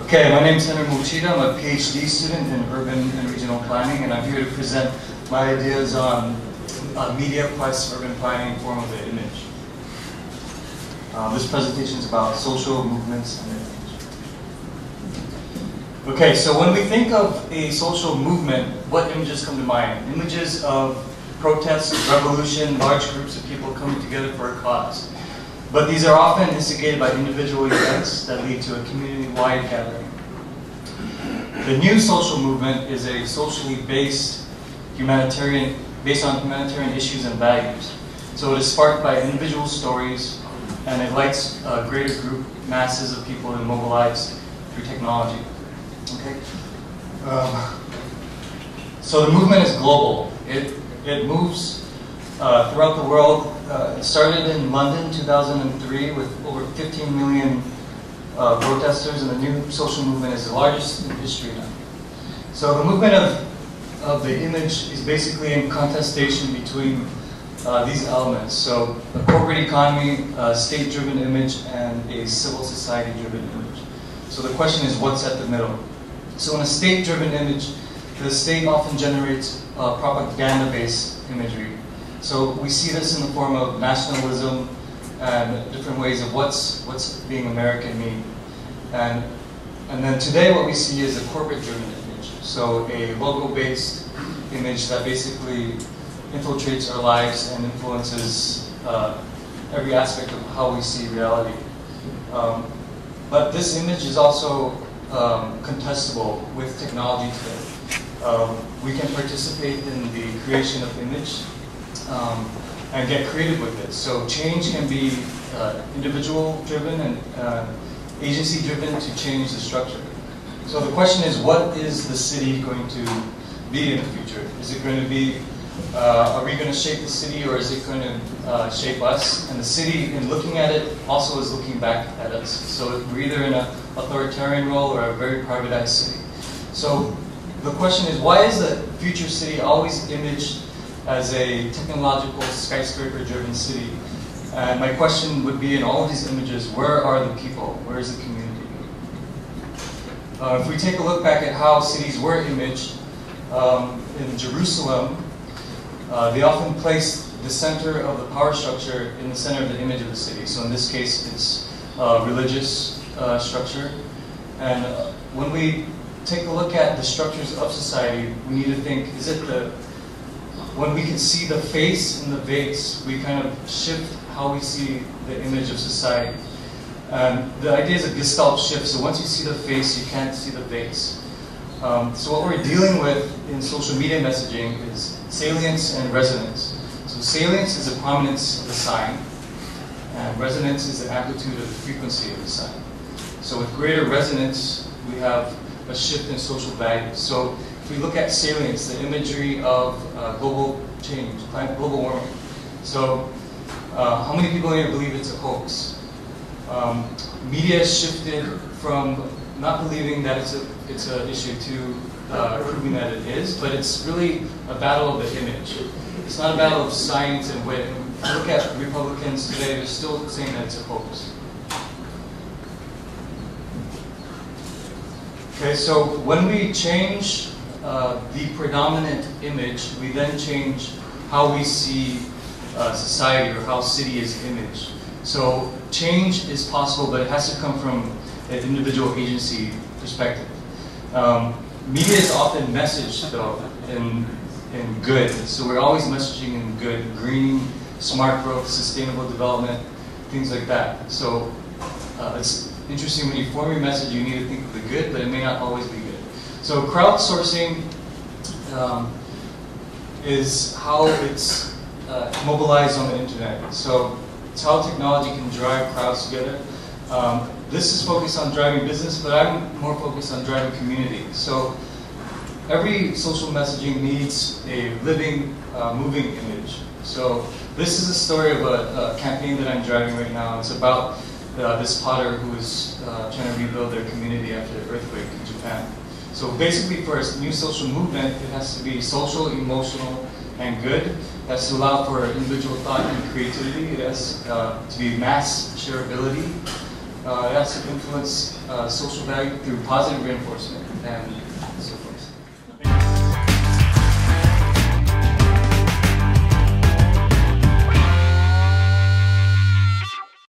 Okay, my name is Mochida. I'm a PhD student in urban and regional planning, and I'm here to present my ideas on media plus urban planning in form of the image. This presentation is about social movements and image. Okay, so when we think of a social movement, what images come to mind? Images of protests, revolution, large groups of people coming together for a cause. But these are often instigated by individual events that lead to a community-wide gathering. The new social movement is a socially based based on humanitarian issues and values. So it is sparked by individual stories, and it lights a greater group, masses of people, and mobilized through technology. Okay. So the movement is global. It moves throughout the world. It started in London 2003 with over 15 million protesters, and the new social movement is the largest in history now. So the movement of the image is basically in contestation between these elements. So a corporate economy, a state-driven image, and a civil society-driven image. So the question is, what's at the middle? So in a state-driven image, the state often generates propaganda-based imagery. So we see this in the form of nationalism and different ways of what's being American mean. And then today what we see is a corporate-driven image. So a logo-based image that basically infiltrates our lives and influences every aspect of how we see reality. But this image is also contestable with technology today. We can participate in the creation of image and get creative with it. So change can be individual-driven and agency-driven to change the structure. So the question is, what is the city going to be in the future? Is it going to be, are we going to shape the city, or is it going to shape us? And the city, in looking at it, also is looking back at us. So we're either in an authoritarian role or a very privatized city. So the question is, why is the future city always imaged as a technological, skyscraper-driven city? And my question would be, in all of these images, where are the people? Where is the community? If we take a look back at how cities were imaged, in Jerusalem, they often placed the center of the power structure in the center of the image of the city. So in this case, it's religious structure. And when we take a look at the structures of society, we need to think, is it when we can see the face in the vase, we kind of shift how we see the image of society. The idea is a gestalt shift, so once you see the face, you can't see the vase. So what we're dealing with in social media messaging is salience and resonance. So salience is the prominence of the sign, and resonance is the amplitude of the frequency of the sign. So with greater resonance, we have a shift in social values. So if we look at salience, the imagery of global change, global warming. So how many people here believe it's a hoax? Media has shifted from not believing that it's an issue to proving that it is, but it's really a battle of the image. It's not a battle of science and wit. If you look at Republicans today, they're still saying that it's a hoax. Okay, so when we change the predominant image, we then change how we see society, or how city is imaged. So change is possible, but it has to come from an individual agency perspective. Media is often messaged, though, in good. So we're always messaging in good, green, smart growth, sustainable development, things like that. So it's interesting, when you form your message, you need to think of the good, but it may not always be good. So crowdsourcing is how it's mobilized on the internet. So it's how technology can drive crowds together. This is focused on driving business, but I'm more focused on driving community. So every social messaging needs a living, moving image. So this is a story of a campaign that I'm driving right now. It's about this potter who is trying to rebuild their community after the earthquake in Japan. So basically, for a new social movement, it has to be social, emotional, and good. It has to allow for individual thought and creativity. It has to be mass shareability. it has to influence social value through positive reinforcement. And